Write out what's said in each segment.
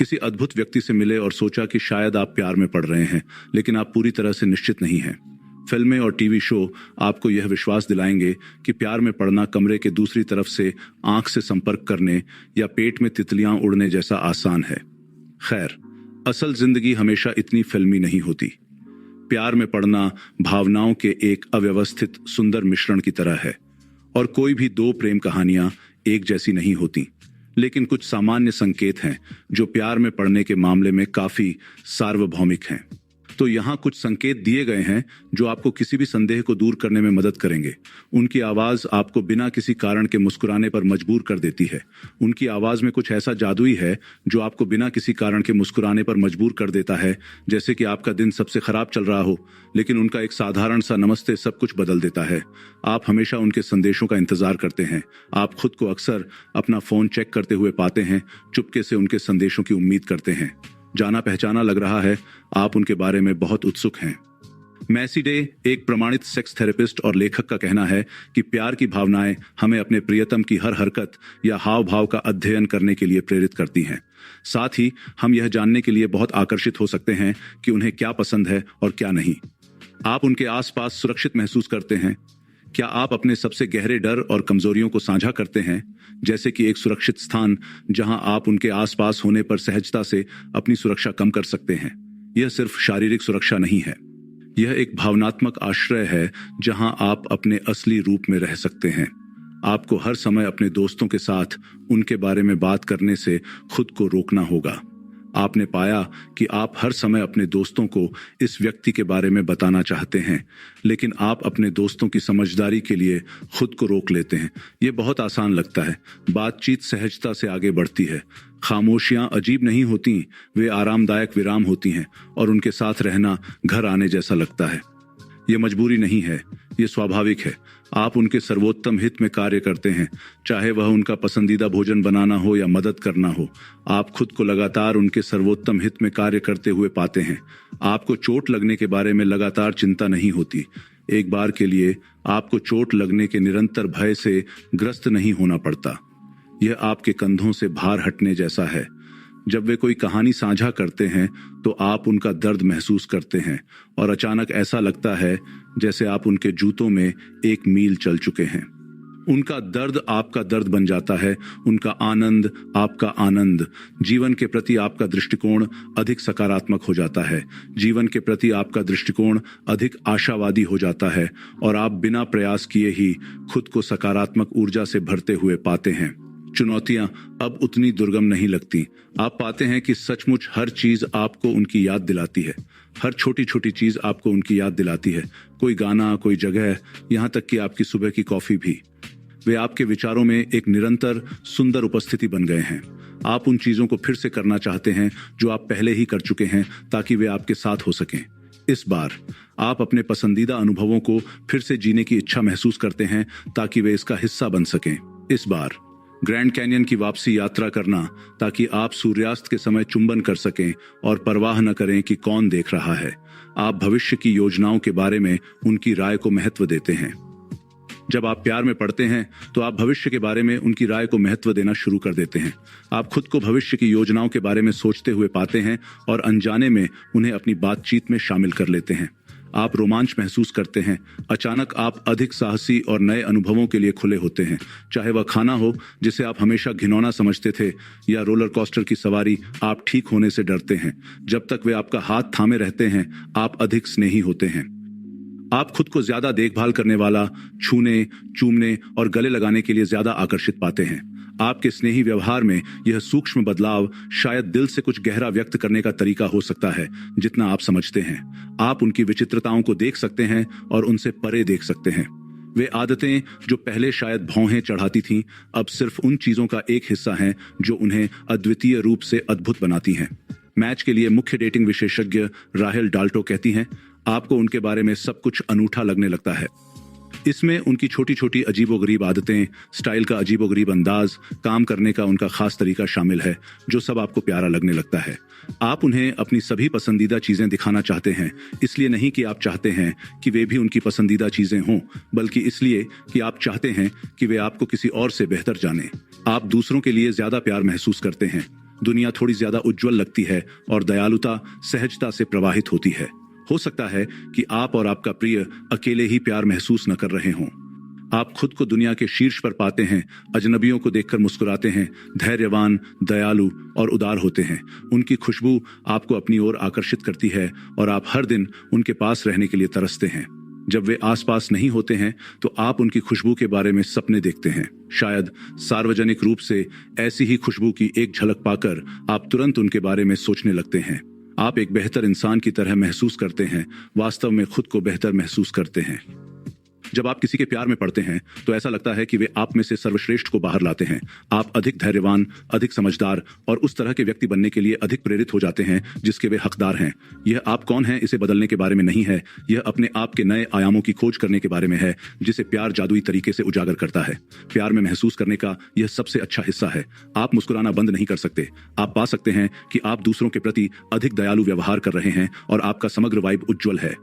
किसी अद्भुत व्यक्ति से मिले और सोचा कि शायद आप प्यार में पड़ रहे हैं, लेकिन आप पूरी तरह से निश्चित नहीं हैं। फिल्में और टीवी शो आपको यह विश्वास दिलाएंगे कि प्यार में पड़ना कमरे के दूसरी तरफ से आंख से संपर्क करने या पेट में तितलियां उड़ने जैसा आसान है। खैर, असल जिंदगी हमेशा इतनी फिल्मी नहीं होती। प्यार में पड़ना भावनाओं के एक अव्यवस्थित सुंदर मिश्रण की तरह है, और कोई भी दो प्रेम कहानियां एक जैसी नहीं होती। लेकिन कुछ सामान्य संकेत हैं जो प्यार में पड़ने के मामले में काफी सार्वभौमिक हैं। तो यहाँ कुछ संकेत दिए गए हैं जो आपको किसी भी संदेह को दूर करने में मदद करेंगे। उनकी आवाज आपको बिना किसी कारण के मुस्कुराने पर मजबूर कर देती है। उनकी आवाज में कुछ ऐसा जादुई है जो आपको बिना किसी कारण के मुस्कुराने पर मजबूर कर देता है, जैसे कि आपका दिन सबसे खराब चल रहा हो, लेकिन उनका एक साधारण सा नमस्ते सब कुछ बदल देता है। आप हमेशा उनके संदेशों का इंतजार करते हैं। आप खुद को अक्सर अपना फोन चेक करते हुए पाते हैं, चुपके से उनके संदेशों की उम्मीद करते हैं। जाना पहचाना लग रहा है, आप उनके बारे में बहुत उत्सुक हैं। मैसी डे, एक प्रमाणित सेक्स थेरेपिस्ट और लेखक, का कहना है कि प्यार की भावनाएं हमें अपने प्रियतम की हर हरकत या हाव भाव का अध्ययन करने के लिए प्रेरित करती हैं। साथ ही हम यह जानने के लिए बहुत आकर्षित हो सकते हैं कि उन्हें क्या पसंद है और क्या नहीं। आप उनके आसपास सुरक्षित महसूस करते हैं। क्या आप अपने सबसे गहरे डर और कमजोरियों को साझा करते हैं, जैसे कि एक सुरक्षित स्थान जहां आप उनके आसपास होने पर सहजता से अपनी सुरक्षा कम कर सकते हैं? यह सिर्फ शारीरिक सुरक्षा नहीं है, यह एक भावनात्मक आश्रय है जहां आप अपने असली रूप में रह सकते हैं। आपको हर समय अपने दोस्तों के साथ उनके बारे में बात करने से खुद को रोकना होगा। आपने पाया कि आप हर समय अपने दोस्तों को इस व्यक्ति के बारे में बताना चाहते हैं, लेकिन आप अपने दोस्तों की समझदारी के लिए खुद को रोक लेते हैं। यह बहुत आसान लगता है। बातचीत सहजता से आगे बढ़ती है। खामोशियां अजीब नहीं होती, वे आरामदायक विराम होती हैं, और उनके साथ रहना घर आने जैसा लगता है। यह मजबूरी नहीं है, यह स्वाभाविक है। आप उनके सर्वोत्तम हित में कार्य करते हैं, चाहे वह उनका पसंदीदा भोजन बनाना हो या मदद करना हो। आप खुद को लगातार उनके सर्वोत्तम हित में कार्य करते हुए पाते हैं। आपको चोट लगने के बारे में लगातार चिंता नहीं होती। एक बार के लिए आपको चोट लगने के निरंतर भय से ग्रस्त नहीं होना पड़ता। यह आपके कंधों से भार हटने जैसा है। जब वे कोई कहानी साझा करते हैं तो आप उनका दर्द महसूस करते हैं, और अचानक ऐसा लगता है जैसे आप उनके जूतों में एक मील चल चुके हैं। उनका दर्द आपका दर्द बन जाता है, उनका आनंद आपका आनंद। जीवन के प्रति आपका दृष्टिकोण अधिक सकारात्मक हो जाता है। जीवन के प्रति आपका दृष्टिकोण अधिक आशावादी हो जाता है, और आप बिना प्रयास किए ही खुद को सकारात्मक ऊर्जा से भरते हुए पाते हैं। चुनौतियां अब उतनी दुर्गम नहीं लगती। आप पाते हैं कि सचमुच हर चीज आपको उनकी याद दिलाती है। हर छोटी छोटी चीज आपको उनकी याद दिलाती है। कोई गाना, कोई जगह, यहाँ तक कि आपकी सुबह की कॉफी भी। वे आपके विचारों में एक निरंतर सुंदर उपस्थिति बन गए हैं। आप उन चीजों को फिर से करना चाहते हैं जो आप पहले ही कर चुके हैं, ताकि वे आपके साथ हो सकें। इस बार आप अपने पसंदीदा अनुभवों को फिर से जीने की इच्छा महसूस करते हैं, ताकि वे इसका हिस्सा बन सकें। इस बार ग्रैंड कैनियन की वापसी यात्रा करना, ताकि आप सूर्यास्त के समय चुंबन कर सकें और परवाह न करें कि कौन देख रहा है। आप भविष्य की योजनाओं के बारे में उनकी राय को महत्व देते हैं। जब आप प्यार में पड़ते हैं तो आप भविष्य के बारे में उनकी राय को महत्व देना शुरू कर देते हैं। आप खुद को भविष्य की योजनाओं के बारे में सोचते हुए पाते हैं और अनजाने में उन्हें अपनी बातचीत में शामिल कर लेते हैं। आप रोमांच महसूस करते हैं। अचानक आप अधिक साहसी और नए अनुभवों के लिए खुले होते हैं, चाहे वह खाना हो जिसे आप हमेशा घिनौना समझते थे, या रोलर कोस्टर की सवारी। आप ठीक होने से डरते हैं। जब तक वे आपका हाथ थामे रहते हैं, आप अधिक स्नेही होते हैं। आप खुद को ज्यादा देखभाल करने वाला, छूने, चूमने और गले लगाने के लिए ज्यादा आकर्षित पाते हैं। आपके स्नेही व्यवहार में यह सूक्ष्म बदलाव शायद दिल से कुछ गहरा व्यक्त करने का तरीका हो सकता है, जितना आप समझते हैं। आप उनकी विचित्रताओं को देख सकते हैं और उनसे परे देख सकते हैं। वे आदतें जो पहले शायद भौहें चढ़ाती थीं, अब सिर्फ उन चीजों का एक हिस्सा हैं जो उन्हें अद्वितीय रूप से अद्भुत बनाती हैं। मैच के लिए मुख्य डेटिंग विशेषज्ञ राहेल डाल्टो कहती हैं, आपको उनके बारे में सब कुछ अनूठा लगने लगता है। इसमें उनकी छोटी छोटी अजीबोगरीब आदतें, स्टाइल का अजीबोगरीब अंदाज, काम करने का उनका खास तरीका शामिल है, जो सब आपको प्यारा लगने लगता है। आप उन्हें अपनी सभी पसंदीदा चीजें दिखाना चाहते हैं, इसलिए नहीं कि आप चाहते हैं कि वे भी उनकी पसंदीदा चीजें हों, बल्कि इसलिए कि आप चाहते हैं कि वे आपको किसी और से बेहतर जानें। आप दूसरों के लिए ज्यादा प्यार महसूस करते हैं। दुनिया थोड़ी ज्यादा उज्जवल लगती है और दयालुता सहजता से प्रवाहित होती है। हो सकता है कि आप और आपका प्रिय अकेले ही प्यार महसूस न कर रहे हों। आप खुद को दुनिया के शीर्ष पर पाते हैं, अजनबियों को देखकर मुस्कुराते हैं, धैर्यवान, दयालु और उदार होते हैं। उनकी खुशबू आपको अपनी ओर आकर्षित करती है और आप हर दिन उनके पास रहने के लिए तरसते हैं। जब वे आसपास नहीं होते हैं तो आप उनकी खुशबू के बारे में सपने देखते हैं। शायद सार्वजनिक रूप से ऐसी ही खुशबू की एक झलक पाकर आप तुरंत उनके बारे में सोचने लगते हैं। आप एक बेहतर इंसान की तरह महसूस करते हैं, वास्तव में खुद को बेहतर महसूस करते हैं। जब आप किसी के प्यार में पड़ते हैं तो ऐसा लगता है कि वे आप में से सर्वश्रेष्ठ को बाहर लाते हैं। आप अधिक धैर्यवान, अधिक समझदार और उस तरह के व्यक्ति बनने के लिए अधिक प्रेरित हो जाते हैं जिसके वे हकदार हैं। यह आप कौन हैं इसे बदलने के बारे में नहीं है, यह अपने आप के नए आयामों की खोज करने के बारे में है जिसे प्यार जादुई तरीके से उजागर करता है। प्यार में महसूस करने का यह सबसे अच्छा हिस्सा है। आप मुस्कुराना बंद नहीं कर सकते। आप पा सकते हैं कि आप दूसरों के प्रति अधिक दयालु व्यवहार कर रहे हैं और आपका समग्र वाइब उज्जवल है।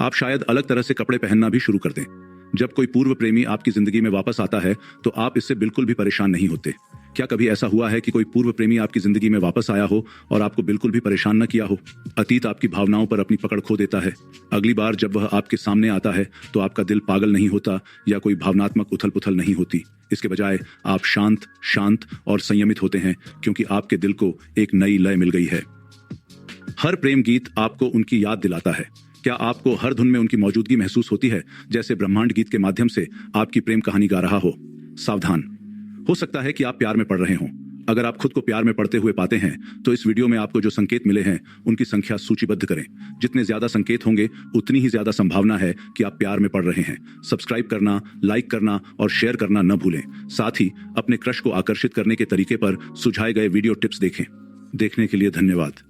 आप शायद अलग तरह से कपड़े पहनना भी शुरू कर दें। जब कोई पूर्व प्रेमी आपकी जिंदगी में वापस आता है तो आप इससे बिल्कुल भी परेशान नहीं होते। क्या कभी ऐसा हुआ है कि कोई पूर्व प्रेमी आपकी जिंदगी में वापस आया हो और आपको बिल्कुल भी परेशान न किया हो? अतीत आपकी भावनाओं पर अपनी पकड़ खो देता है। अगली बार जब वह आपके सामने आता है तो आपका दिल पागल नहीं होता या कोई भावनात्मक उथल पुथल नहीं होती। इसके बजाय आप शांत और संयमित होते हैं क्योंकि आपके दिल को एक नई लय मिल गई है। हर प्रेम गीत आपको उनकी याद दिलाता है। क्या आपको हर धुन में उनकी मौजूदगी महसूस होती है, जैसे ब्रह्मांड गीत के माध्यम से आपकी प्रेम कहानी गा रहा हो? सावधान, हो सकता है कि आप प्यार में पड़ रहे हों। अगर आप खुद को प्यार में पड़ते हुए पाते हैं तो इस वीडियो में आपको जो संकेत मिले हैं उनकी संख्या सूचीबद्ध करें। जितने ज्यादा संकेत होंगे उतनी ही ज्यादा संभावना है कि आप प्यार में पड़ रहे हैं। सब्सक्राइब करना, लाइक करना और शेयर करना न भूलें। साथ ही अपने क्रश को आकर्षित करने के तरीके पर सुझाए गए वीडियो टिप्स देखें। देखने के लिए धन्यवाद।